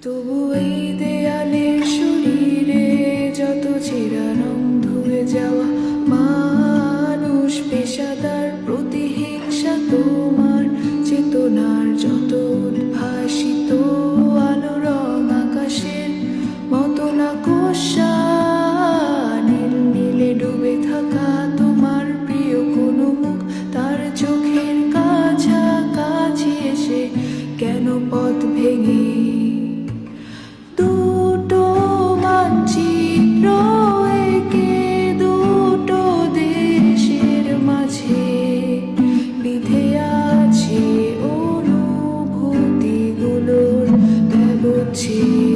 তবু এই দেয়ালের শরীরে যত ছেঁড়া রং ধুয়ে যাওয়া মানুষ, পেশাদার প্রতিহিংসা তোমার চেতনার যত উদ্ভাসিত আলো রং আকাশের মতো না কোষা নীল নীলে ডুবে থাকা তোমার প্রিয় কোনো মুখ, তার চোখের কাছাকাছি এসে কেন পথ ভেঙে দুটো মানচিত্র এঁকে দুটো দেশের মাঝে বিধে আছে অনুভূতিগুলোর ব্যবচ্ছেদ।